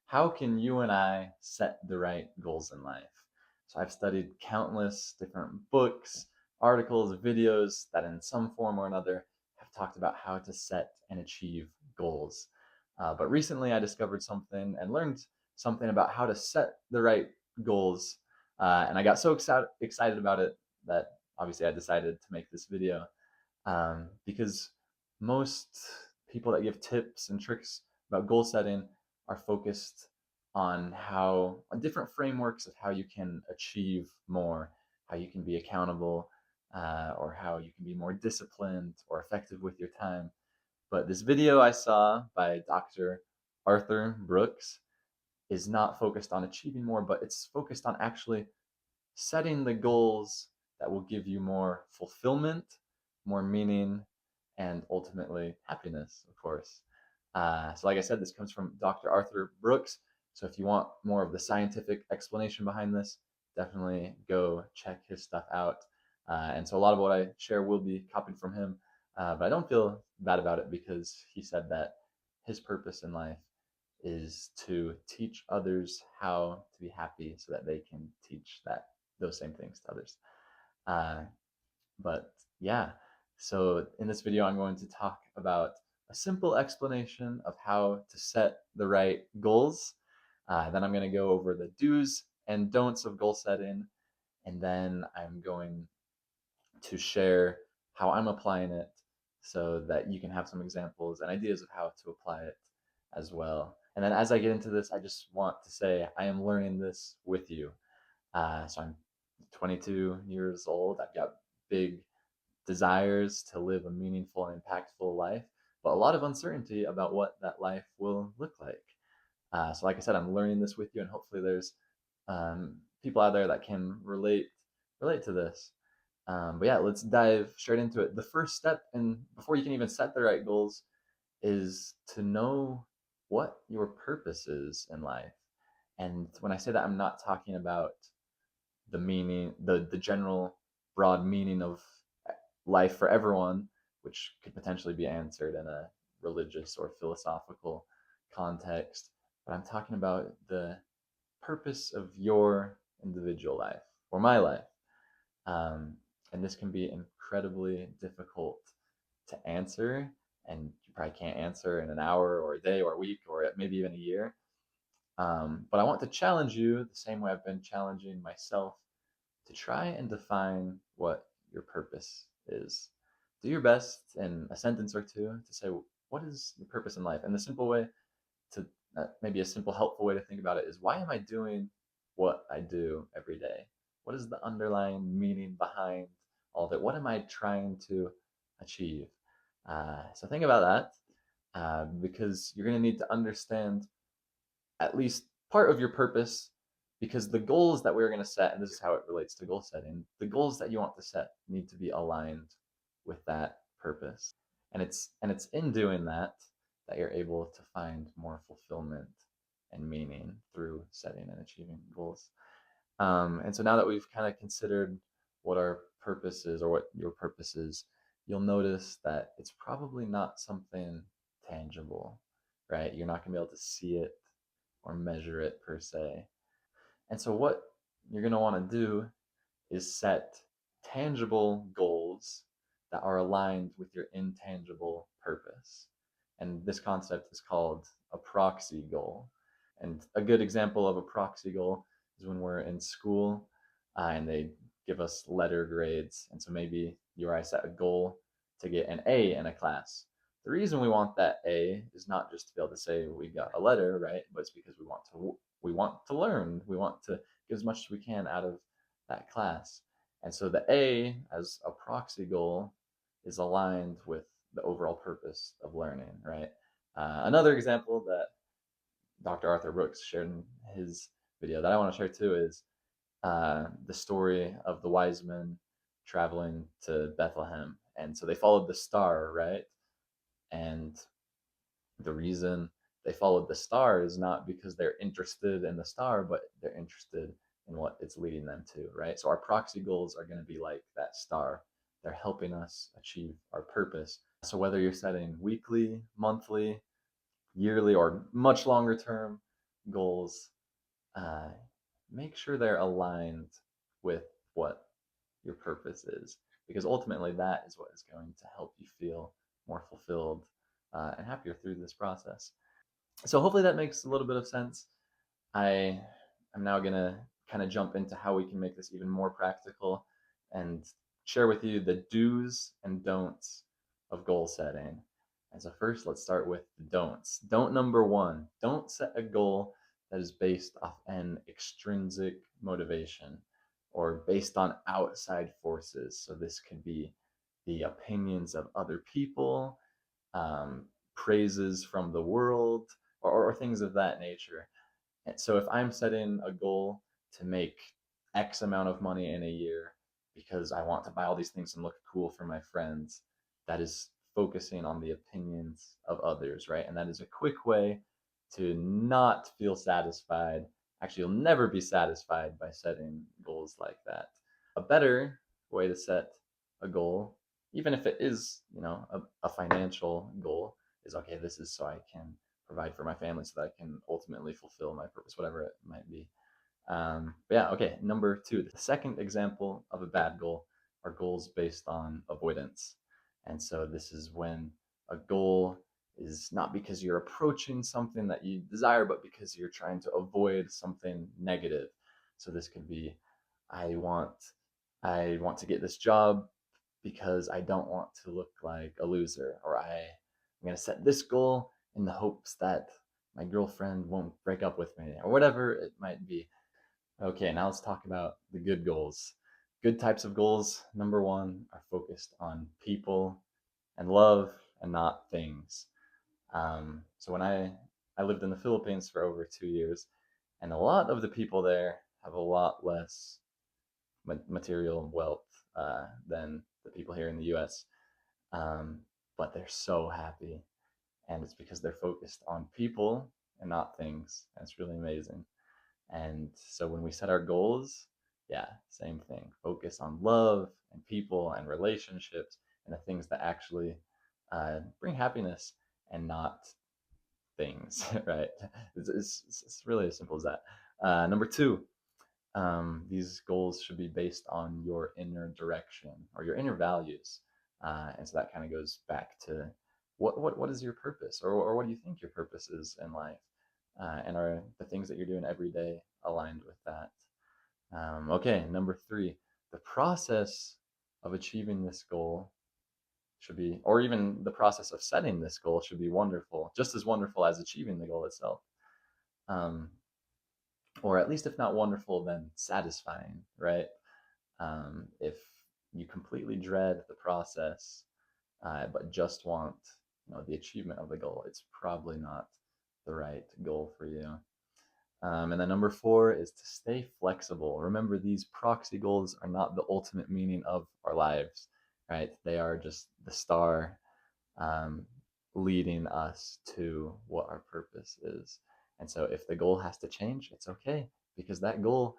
how can you and I set the right goals in life? So I've studied countless different books, articles, videos that in some form or another have talked about how to set and achieve goals. But recently I discovered something and learned something about how to set the right goals. And I got so excited about it that obviously I decided to make this video, because most people that give tips and tricks about goal setting are focused on different frameworks of how you can achieve more, how you can be accountable, or how you can be more disciplined or effective with your time. But this video I saw by Dr. Arthur Brooks is not focused on achieving more, but it's focused on actually setting the goals that will give you more fulfillment, more meaning, and ultimately happiness, of course. So, like I said, this comes from Dr. Arthur Brooks. So, if you want more of the scientific explanation behind this, definitely go check his stuff out. And so, a lot of what I share will be copied from him, but I don't feel bad about it because he said that his purpose in life is to teach others how to be happy so that they can teach those same things to others. Uh, but yeah, so in this video, I'm going to talk about a simple explanation of how to set the right goals. Then I'm going to go over the do's and don'ts of goal setting. And then I'm going to share how I'm applying it so that you can have some examples and ideas of how to apply it as well. And then as I get into this, I just want to say I am learning this with you. So I'm 22 years old. I've got big desires to live a meaningful and impactful life, but a lot of uncertainty about what that life will look like. So, like I said, I'm learning this with you, and hopefully, there's people out there that can relate to this. But yeah, let's dive straight into it. The first step, and before you can even set the right goals, is to know what your purpose is in life. And when I say that, I'm not talking about the meaning, the general broad meaning of life for everyone, which could potentially be answered in a religious or philosophical context. But I'm talking about the purpose of your individual life or my life. Um, and this can be incredibly difficult to answer, and you probably can't answer in an hour or a day or a week or maybe even a year. But I want to challenge you the same way I've been challenging myself to try and define what your purpose is. Do your best in a sentence or two to say, what is your purpose in life? And the simple way to, maybe a simple, helpful way to think about it is, why am I doing what I do every day? What is the underlying meaning behind all of it? What am I trying to achieve? So think about that, because you're going to need to understand at least part of your purpose, because the goals that we're going to set, and this is how it relates to goal setting, the goals that you want to set need to be aligned with that purpose. And it's in doing that that you're able to find more fulfillment and meaning through setting and achieving goals. And so now that we've kind of considered what our purpose is or what your purpose is, you'll notice that it's probably not something tangible, right? You're not going to be able to see it or measure it per se. And so, what you're going to want to do is set tangible goals that are aligned with your intangible purpose. And this concept is called a proxy goal. And a good example of a proxy goal is when we're in school, and they give us letter grades. And so maybe you or I set a goal to get an A in a class. The reason we want that A is not just to be able to say we got a letter, right? But it's because we want to learn. We want to get as much as we can out of that class. And so the A as a proxy goal is aligned with the overall purpose of learning, right? Another example that Dr. Arthur Brooks shared in his video that I want to share too is the story of the wise men traveling to Bethlehem. And so they followed the star, right? And the reason they followed the star is not because they're interested in the star, but they're interested in what it's leading them to, right? So our proxy goals are going to be like that star. They're helping us achieve our purpose. So whether you're setting weekly, monthly, yearly, or much longer term goals, uh, make sure they're aligned with what your purpose is, because ultimately that is what is going to help you feel more fulfilled and happier through this process. So hopefully that makes a little bit of sense. I am now gonna kind of jump into how we can make this even more practical and share with you the do's and don'ts of goal setting. And so first, let's start with the don'ts. Don't number one, don't set a goal that is based off an extrinsic motivation or based on outside forces. So this could be the opinions of other people, um, praises from the world, or things of that nature. And so if I'm setting a goal to make X amount of money in a year because I want to buy all these things and look cool for my friends, that is focusing on the opinions of others, right? And that is a quick way to not feel satisfied. Actually, you'll never be satisfied by setting goals like that. A better way to set a goal, even if it is, a financial goal, is okay, this is so I can provide for my family so that I can ultimately fulfill my purpose, whatever it might be. But yeah, okay. Number two, the second example of a bad goal are goals based on avoidance. And so this is when a goal is not because you're approaching something that you desire, but because you're trying to avoid something negative. So this could be, I want, I want to get this job because I don't want to look like a loser, or I'm going to set this goal in the hopes that my girlfriend won't break up with me, or whatever it might be. Okay, now let's talk about the good goals. Good types of goals, number one, are focused on people and love and not things. So when I lived in the Philippines for over 2 years, and a lot of the people there have a lot less material wealth than the people here in the U.S. Um, but they're so happy, and it's because they're focused on people and not things. And it's really amazing. And so when we set our goals, yeah, same thing. Focus on love and people and relationships and the things that actually bring happiness and not things, right? It's really as simple as that. Number two, these goals should be based on your inner direction or your inner values. And so that kind of goes back to what is your purpose, or what do you think your purpose is in life? And are the things that you're doing every day aligned with that? Okay, number three, the process of achieving this goal should be, or even the process of setting this goal should be wonderful, just as wonderful as achieving the goal itself. Um, or at least if not wonderful, then satisfying, right? If you completely dread the process, but just want the achievement of the goal, it's probably not the right goal for you. And then number four is to stay flexible. Remember, these proxy goals are not the ultimate meaning of our lives, right? They are just the star um, leading us to what our purpose is. And so if the goal has to change, it's okay, because that goal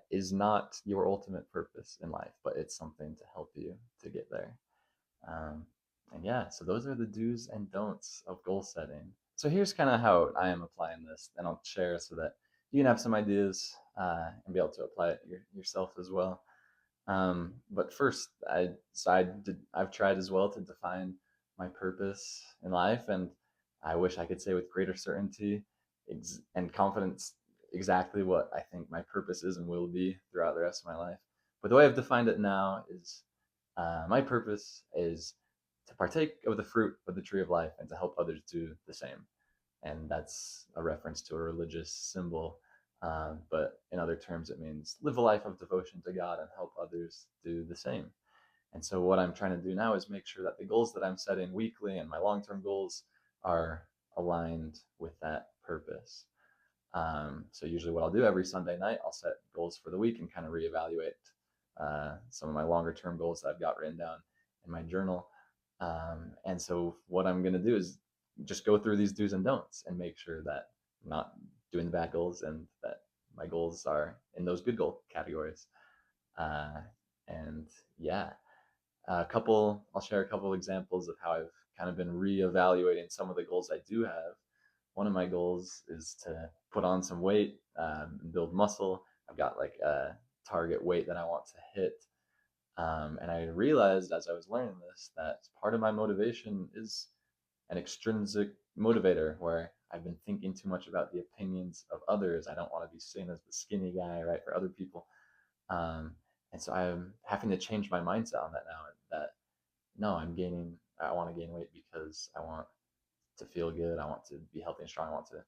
is not your ultimate purpose in life, but it's something to help you to get there. Um, and yeah, so those are the do's and don'ts of goal setting. So here's kind of how I am applying this, and I'll share so that you can have some ideas and be able to apply it yourself as well. But first, I've tried as well to define my purpose in life, and I wish I could say with greater certainty and confidence exactly what I think my purpose is and will be throughout the rest of my life. But the way I've defined it now is my purpose is to partake of the fruit of the tree of life and to help others do the same. And that's a reference to a religious symbol. But in other terms, it means live a life of devotion to God and help others do the same. And so, what I'm trying to do now is make sure that the goals that I'm setting weekly and my long term goals are aligned with that purpose. So usually what I'll do every Sunday night, I'll set goals for the week and kind of reevaluate some of my longer term goals that I've got written down in my journal. And so what I'm going to do is just go through these do's and don'ts and make sure that I'm not doing the bad goals and that my goals are in those good goal categories. Uh, and yeah, I'll share a couple examples of how I've kind of been reevaluating some of the goals I do have one of my goals is to put on some weight, and build muscle. I've got like a target weight that I want to hit. And I realized as I was learning this that part of my motivation is an extrinsic motivator where I've been thinking too much about the opinions of others. I don't want to be seen as the skinny guy, right, for other people. Um, and so I'm having to change my mindset on that now. That no, I want to gain weight because I want to feel good. I want to be healthy and strong. I want to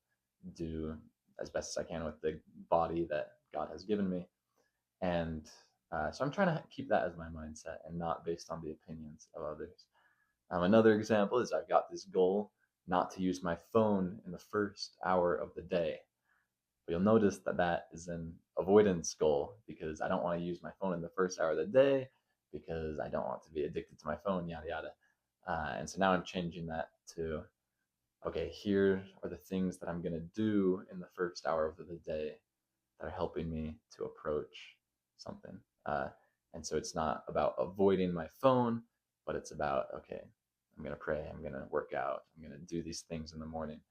do as best as I can with the body that God has given me. And so I'm trying to keep that as my mindset and not based on the opinions of others. Another example is I've got this goal not to use my phone in the first hour of the day. But you'll notice that that is an avoidance goal because I don't want to use my phone in the first hour of the day because I don't want to be addicted to my phone, yada, yada. And so now I'm changing that to, okay, here are the things that I'm going to do in the first hour of the day that are helping me to approach something. And so it's not about avoiding my phone, but it's about, okay, I'm going to pray, I'm going to work out, I'm going to do these things in the morning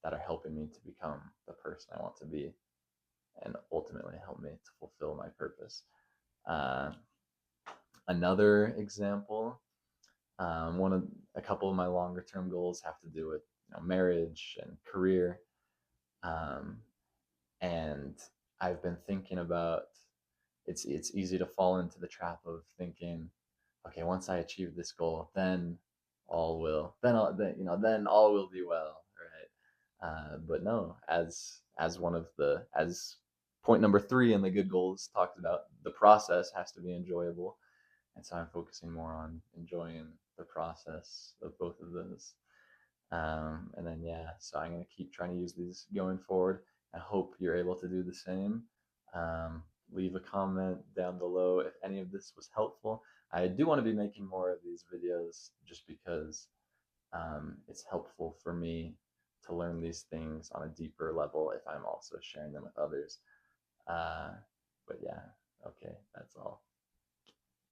that are helping me to become the person I want to be and ultimately help me to fulfill my purpose. Uh, Another example, one of a couple of my longer term goals have to do with marriage and career. Um, and I've been thinking about it's easy to fall into the trap of thinking, okay, once I achieve this goal, then then all will be well, right? But no, as one of the as point number three in the good goals talked about, the process has to be enjoyable, and so I'm focusing more on enjoying the process of both of those. And then yeah, so I'm gonna keep trying to use these going forward. I hope you're able to do the same. Um, Leave a comment down below if any of this was helpful. I do want to be making more of these videos just because it's helpful for me to learn these things on a deeper level if I'm also sharing them with others. Uh, but yeah, okay, that's all.